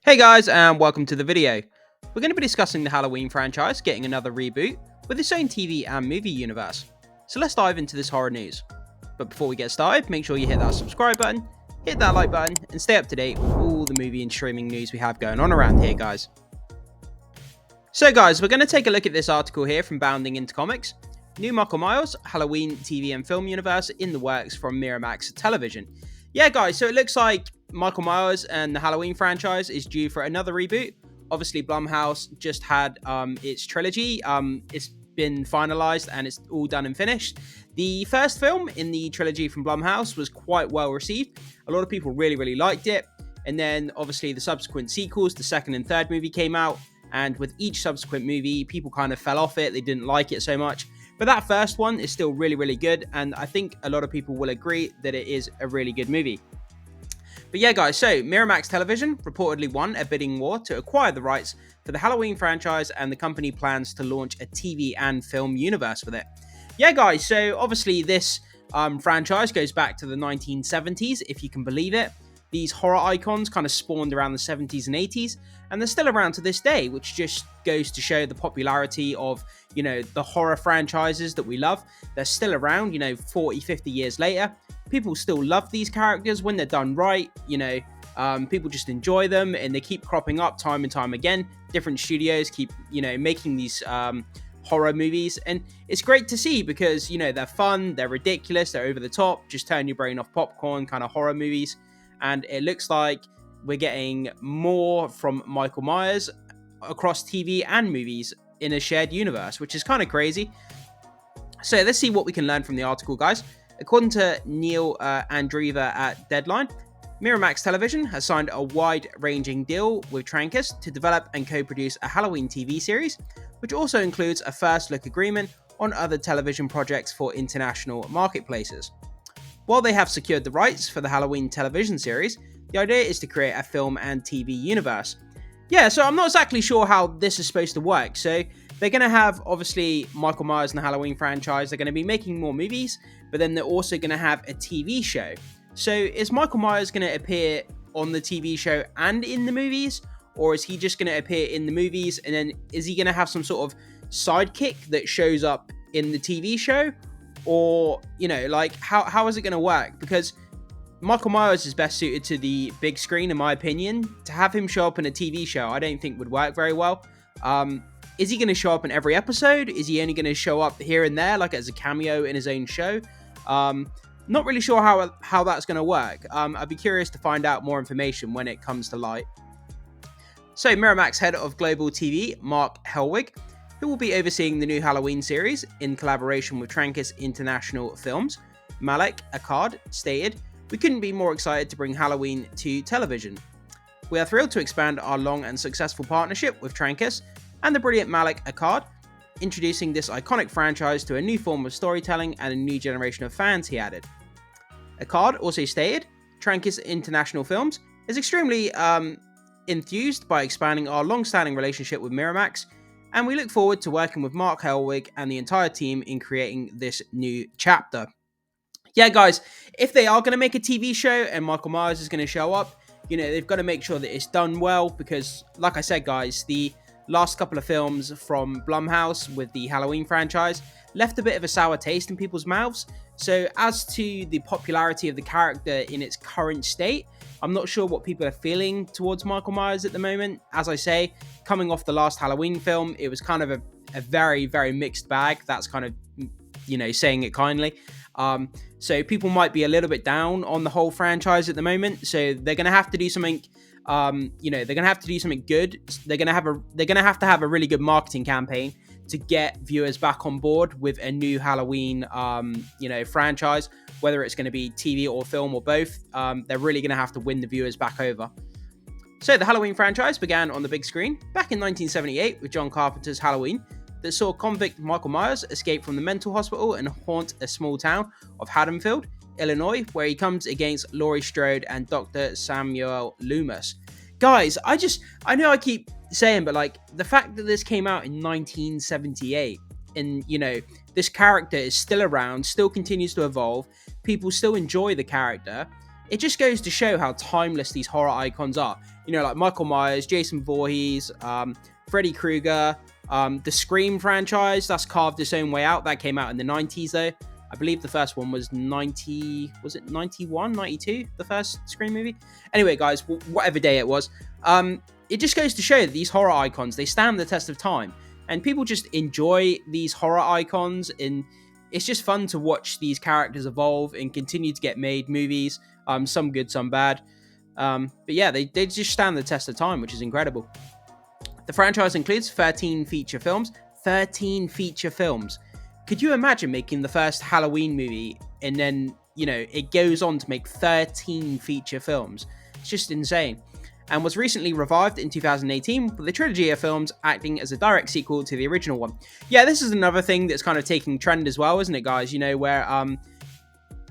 Hey guys, and welcome to the video. We're going to be discussing the Halloween franchise getting another reboot with its own TV and movie universe. So let's dive into this horror news. But before we get started, make sure you hit that subscribe button, hit that like button, and stay up to date with all the movie and streaming news we have going on around here, guys. So guys, we're going to take a look at this article here from Bounding into Comics. New Michael Myers, Halloween TV and film universe in the works from Miramax Television. Yeah guys, so it looks like Michael Myers and the Halloween franchise is due for another reboot. Obviously, Blumhouse just had its trilogy. It's been finalized and it's all done and finished. The first film in the trilogy from Blumhouse was quite well received. A lot of people really liked it. And then obviously the subsequent sequels, the second and third movie came out. And with each subsequent movie, people kind of fell off it. They didn't like it so much. But that first one is still really good. And I think a lot of people will agree that it is a really good movie. But yeah, guys, so Miramax Television reportedly won a bidding war to acquire the rights for the Halloween franchise, and the company plans to launch a TV and film universe with it. Yeah, guys, so obviously this franchise goes back to the 1970s, if you can believe it. These horror icons kind of spawned around the 70s and 80s, and they're still around to this day, which just goes to show the popularity of, the horror franchises that we love. They're still around, 40, 50 years later. People still love these characters when they're done right. People just enjoy them, and they keep cropping up time and time again. Different studios keep, making these horror movies, and it's great to see because, they're fun, they're ridiculous, they're over the top, just turn your brain off popcorn kind of horror movies. And it looks like we're getting more from Michael Myers across TV and movies in a shared universe, which is kind of crazy. So let's see what we can learn from the article, guys. According to Neil Andreeva at Deadline, Miramax Television has signed a wide-ranging deal with Trancas to develop and co-produce a Halloween TV series, which also includes a first-look agreement on other television projects for international marketplaces. While they have secured the rights for the Halloween television series, the idea is to create a film and TV universe. Yeah, so I'm not exactly sure how this is supposed to work. So they're going to have, obviously, Michael Myers and the Halloween franchise. They're going to be making more movies, but then they're also going to have a TV show. So is Michael Myers going to appear on the TV show and in the movies? Or is he just going to appear in the movies, and then is he going to have some sort of sidekick that shows up in the TV show? Or, how is it going to work? Because Michael Myers is best suited to the big screen, in my opinion. To have him show up in a TV show, I don't think would work very well. Is he going to show up in every episode? Is he only going to show up here and there, like as a cameo in his own show? Not really sure how that's going to work. I'd be curious to find out more information when it comes to light. So, Miramax head of Global TV, Mark Helwig, who will be overseeing the new Halloween series in collaboration with Trancas International Films, Malek Akkad, stated, "We couldn't be more excited to bring Halloween to television. We are thrilled to expand our long and successful partnership with Trancas and the brilliant Malek Akkad, introducing this iconic franchise to a new form of storytelling and a new generation of fans," he added. Akkad also stated, "Trancas International Films is extremely enthused by expanding our long-standing relationship with Miramax, and we look forward to working with Mark Helwig and the entire team in creating this new chapter." Yeah, guys, if they are going to make a TV show and Michael Myers is going to show up, they've got to make sure that it's done well because, like I said, guys, the last couple of films from Blumhouse with the Halloween franchise left a bit of a sour taste in people's mouths. So as to the popularity of the character in its current state, I'm not sure what people are feeling towards Michael Myers at the moment. As I say, coming off the last Halloween film, it was kind of a very mixed bag. That's kind of, saying it kindly. So people might be a little bit down on the whole franchise at the moment. So they're going to have to do something, they're going to have to do something good. They're going to have to have a really good marketing campaign to get viewers back on board with a new Halloween, franchise, whether it's going to be TV or film or both. They're really going to have to win the viewers back over. So the Halloween franchise began on the big screen back in 1978 with John Carpenter's Halloween, that saw convict Michael Myers escape from the mental hospital and haunt a small town of Haddonfield, Illinois, where he comes against Laurie Strode and Dr. Samuel Loomis. Guys, I know I keep saying, but the fact that this came out in 1978 and, this character is still around, still continues to evolve, people still enjoy the character, it just goes to show how timeless these horror icons are. like Michael Myers, Jason Voorhees, Freddy Krueger, the Scream franchise, that's carved its own way out. That came out in the 90s, though. I believe the first one was 91, 92, the first Scream movie? Anyway, guys, whatever day it was, it just goes to show that these horror icons, they stand the test of time. And people just enjoy these horror icons, and it's just fun to watch these characters evolve and continue to get made movies, some good, some bad. But yeah, they just stand the test of time, which is incredible. The franchise includes 13 feature films. 13 feature films. Could you imagine making the first Halloween movie and then, it goes on to make 13 feature films? It's just insane. And was recently revived in 2018 with a trilogy of films acting as a direct sequel to the original one. Yeah, this is another thing that's kind of taking trend as well, isn't it, guys? Where,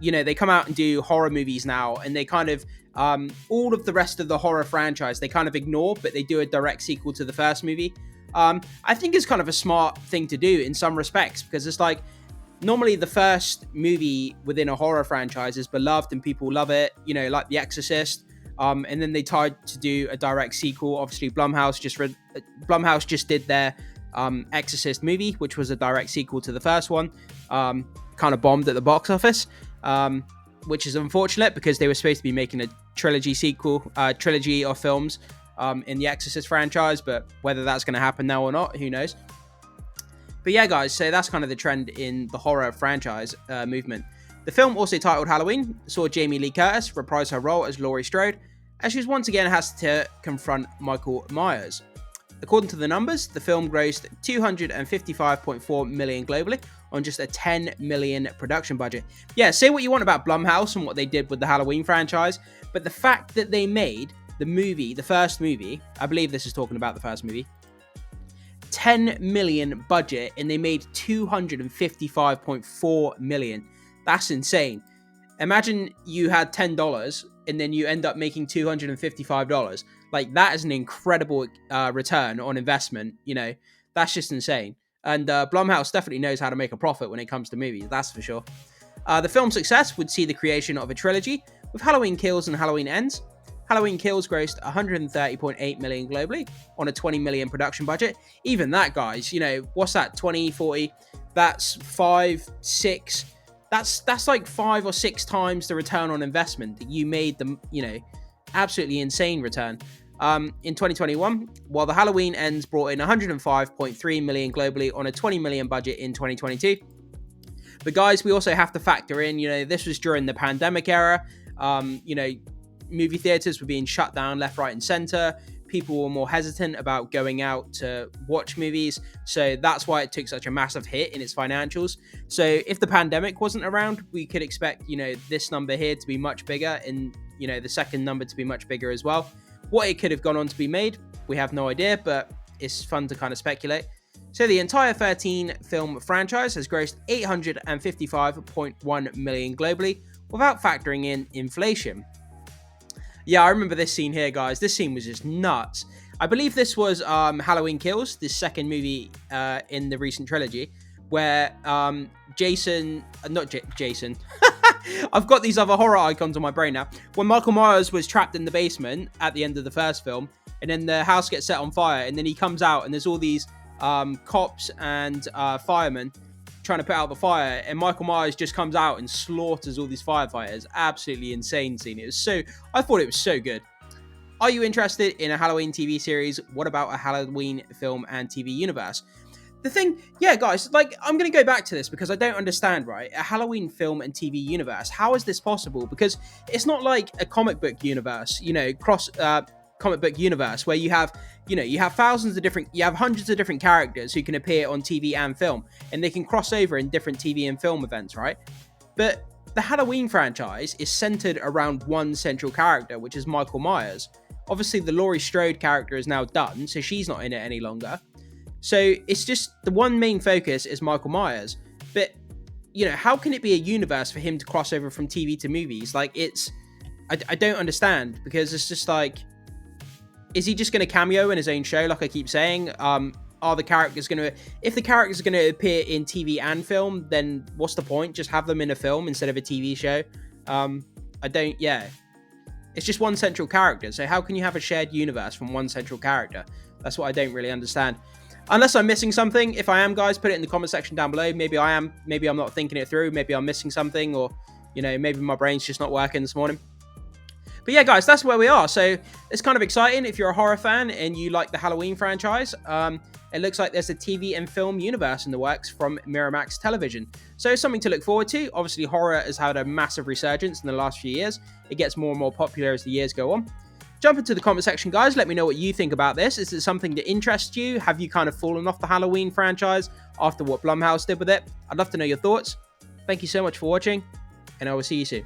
they come out and do horror movies now, and they kind of, all of the rest of the horror franchise, they kind of ignore, but they do a direct sequel to the first movie. I think it's kind of a smart thing to do in some respects, because it's like, normally the first movie within a horror franchise is beloved and people love it, like The Exorcist. And then they tried to do a direct sequel. Obviously, Blumhouse just did their Exorcist movie, which was a direct sequel to the first one. Kind of bombed at the box office, which is unfortunate because they were supposed to be making a trilogy of films in the Exorcist franchise. But whether that's going to happen now or not, who knows? But yeah, guys, so that's kind of the trend in the horror franchise movement. The film, also titled Halloween, saw Jamie Lee Curtis reprise her role as Laurie Strode, as she once again has to confront Michael Myers. According to the numbers, the film grossed $255.4 million globally on just a $10 million production budget. Yeah, say what you want about Blumhouse and what they did with the Halloween franchise, but the fact that they made the first movie, I believe this is talking about the first movie, $10 million budget, and they made $255.4 million. That's insane. Imagine you had $10 and then you end up making $255. Like, that is an incredible return on investment. That's just insane. And Blumhouse definitely knows how to make a profit when it comes to movies. That's for sure. The film's success would see the creation of a trilogy with Halloween Kills and Halloween Ends. Halloween Kills grossed $130.8 million globally on a $20 million production budget. Even that, guys, what's that? 20, 40? That's 5, 6. That's like 5 or 6 times the return on investment that you made them, absolutely insane return. In 2021, while the Halloween Ends brought in $105.3 million globally on a $20 million budget in 2022. But guys, we also have to factor in, this was during the pandemic era. Movie theaters were being shut down left, right, and center. People were more hesitant about going out to watch movies. So that's why it took such a massive hit in its financials. So if the pandemic wasn't around, we could expect, this number here to be much bigger, and, the second number to be much bigger as well. What it could have gone on to be made, we have no idea, but it's fun to kind of speculate. So the entire 13 film franchise has grossed $855.1 million globally without factoring in inflation. Yeah, I remember this scene here, guys. This scene was just nuts. I believe this was Halloween Kills, the second movie in the recent trilogy, where Jason... I've got these other horror icons on my brain now. When Michael Myers was trapped in the basement at the end of the first film, and then the house gets set on fire, and then he comes out, and there's all these cops and firemen trying to put out the fire, and Michael Myers just comes out and slaughters all these firefighters. Absolutely insane scene. I thought it was so good. Are you interested in a Halloween TV series? What about a Halloween film and TV universe? The thing, yeah, guys, I'm going to go back to this because I don't understand, right? A Halloween film and TV universe. How is this possible? Because it's not like a comic book universe, comic book universe where you have hundreds of different characters who can appear on TV and film, and they can cross over in different TV and film events, right? But the Halloween franchise is centered around one central character, which is Michael Myers. Obviously, the Laurie Strode character is now done, so she's not in it any longer. So it's just the one main focus is Michael Myers. But, how can it be a universe for him to cross over from TV to movies? I don't understand, because it's just is he just going to cameo in his own show, like I keep saying? If the characters are going to appear in TV and film, then what's the point? Just have them in a film instead of a TV show. It's just one central character. So how can you have a shared universe from one central character? That's what I don't really understand. Unless I'm missing something. If I am, guys, put it in the comment section down below. Maybe I am. Maybe I'm not thinking it through. Maybe I'm missing something, or, you know, maybe my brain's just not working this morning. But yeah, guys, that's where we are. So it's kind of exciting if you're a horror fan and you like the Halloween franchise. It looks like there's a TV and film universe in the works from Miramax Television. So it's something to look forward to. Obviously, horror has had a massive resurgence in the last few years. It gets more and more popular as the years go on. Jump into the comment section, guys. Let me know what you think about this. Is it something that interests you? Have you kind of fallen off the Halloween franchise after what Blumhouse did with it? I'd love to know your thoughts. Thank you so much for watching, and I will see you soon.